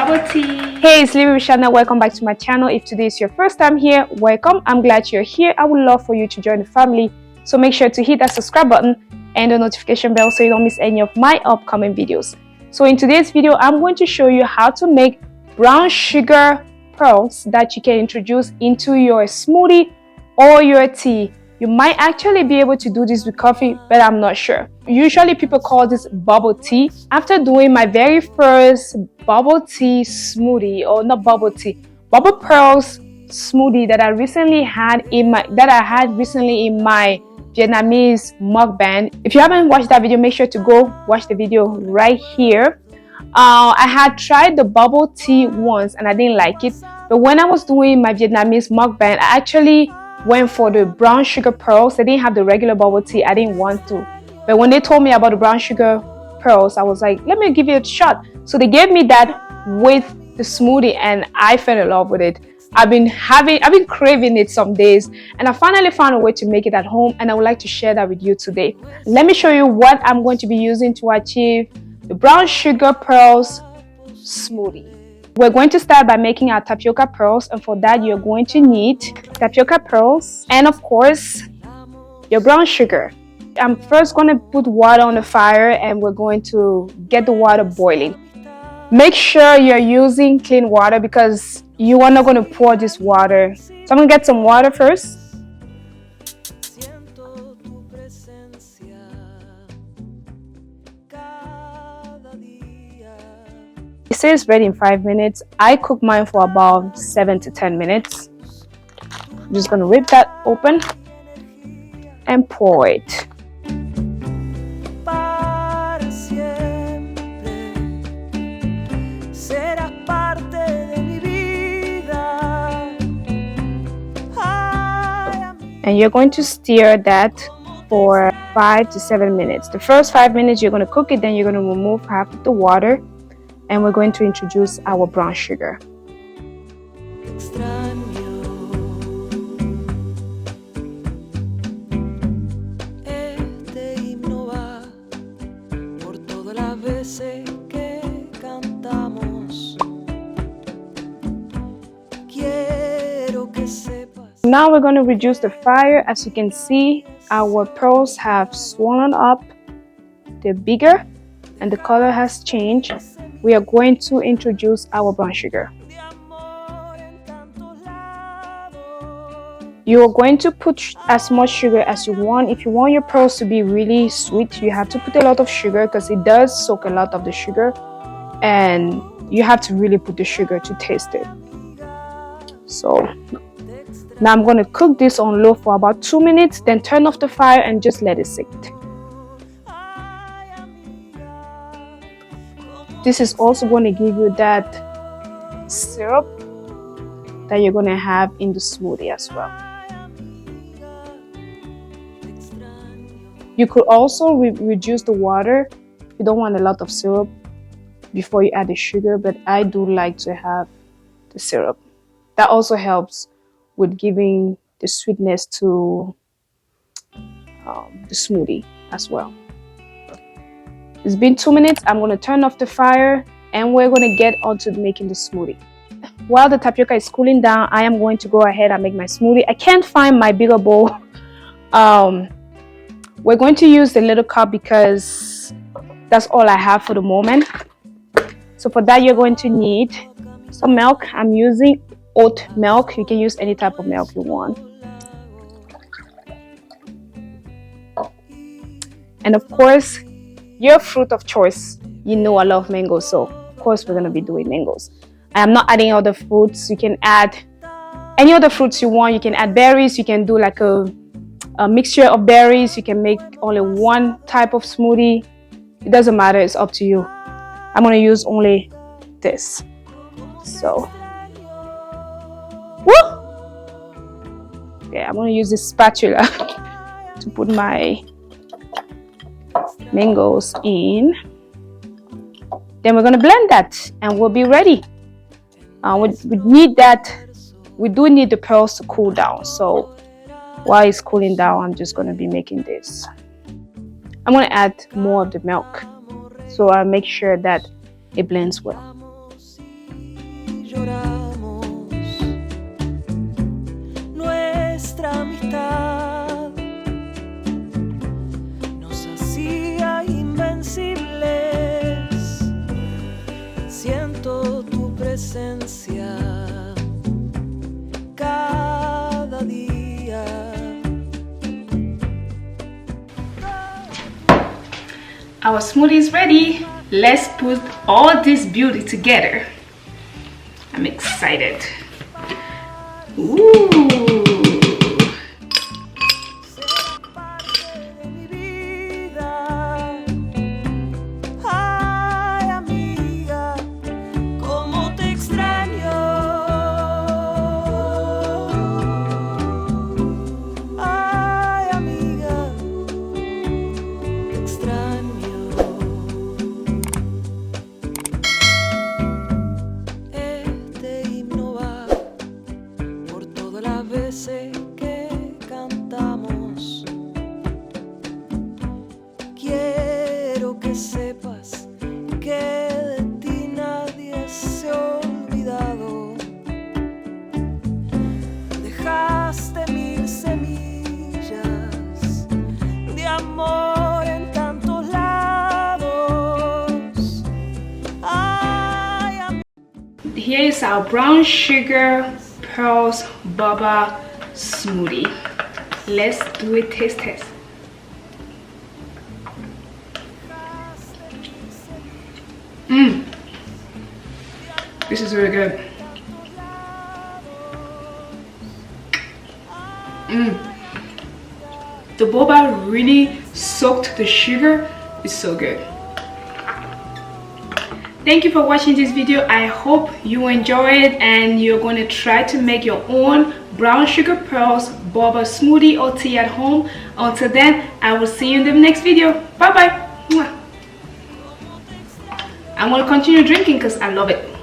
bubble tea. Hey, it's Livy Shana. Welcome back to my channel. If today is your first time here, welcome. I'm glad you're here. I would love for you to join the family. So make sure to hit that subscribe button and the notification bell so you don't miss any of my upcoming videos. So in today's video, I'm going to show you how to make brown sugar pearls that you can introduce into your smoothie or your tea. You might actually be able to do this with coffee, but I'm not sure. Usually people call this bubble tea. After doing my very first bubble tea smoothie, or not bubble tea, bubble pearls smoothie that I recently had in my Vietnamese mukbang. If you haven't watched that video, make sure to go watch the video right here. I had tried the bubble tea once and I didn't like it, but when I was doing my Vietnamese mukbang, I actually went for the brown sugar pearls. They didn't have the regular bubble tea. I didn't want to, but when they told me about the brown sugar pearls, I was like, let me give it a shot. So they gave me that with the smoothie and I fell in love with it. I've been craving it some days, and I finally found a way to make it at home, and I would like to share that with you today. Let me show you what I'm going to be using to achieve the brown sugar pearls smoothie. We're going to start by making our tapioca pearls, and for that you're going to need tapioca pearls and of course your brown sugar. I'm first going to put water on the fire and we're going to get the water boiling. Make sure you're using clean water because you are not going to pour this water. So I'm going to get some water first. It says ready in 5 minutes. I cook mine for about 7 to 10 minutes. I'm just going to rip that open and pour it. And you're going to stir that for 5 to 7 minutes. The first 5 minutes you're going to cook it, then you're going to remove half of the water. And we're going to introduce our brown sugar. Now we're going to reduce the fire. As you can see, our pearls have swollen up. They're bigger and the color has changed. We are going to introduce our brown sugar. You are going to put as much sugar as you want. If you want your pearls to be really sweet, you have to put a lot of sugar because it does soak a lot of the sugar, and you have to really put the sugar to taste it. So now I'm going to cook this on low for about 2 minutes, then turn off the fire and just let it sit. This is also going to give you that syrup that you're going to have in the smoothie as well. You could also reduce the water if you don't want a lot of syrup before you add the sugar, but I do like to have the syrup. That also helps with giving the sweetness to the smoothie as well. It's been 2 minutes. I'm going to turn off the fire and we're going to get on to making the smoothie. While the tapioca is cooling down, I am going to go ahead and make my smoothie. I can't find my bigger bowl. We're going to use the little cup because that's all I have for the moment. So for that, you're going to need some milk. I'm using oat milk. You can use any type of milk you want. And of course, your fruit of choice. You know I love mangoes, so of course we're going to be doing mangoes. I am not adding other fruits. You can add any other fruits you want. You can add berries. You can do like a mixture of berries. You can make only one type of smoothie. It doesn't matter. It's up to you. I'm going to use only this. So, woo! Yeah, I'm going to use this spatula to put my mangoes in. Then we're going to blend that and we'll be ready. We need that. We do need the pearls to cool down. So while it's cooling down, I'm just going to be making this. I'm going to add more of the milk, so I'll make sure that it blends well. siento tu presencia cada día. Our smoothie is ready. Let's put all this beauty together. I'm excited. Ooh. Que cantamos, quiero que sepas que de ti nadie se ha olvidado. Dejaste 1000 semillas de amor en tantos lados. Ay, here is our brown sugar pearls boba smoothie. Let's do a taste test. This is really good. The boba really soaked the sugar. It's so good. Thank you for watching this video. I hope you enjoyed and you're going to try to make your own brown sugar pearls boba smoothie or tea at home. Until then, I will see you in the next video. Bye bye. I'm going to continue drinking because I love it.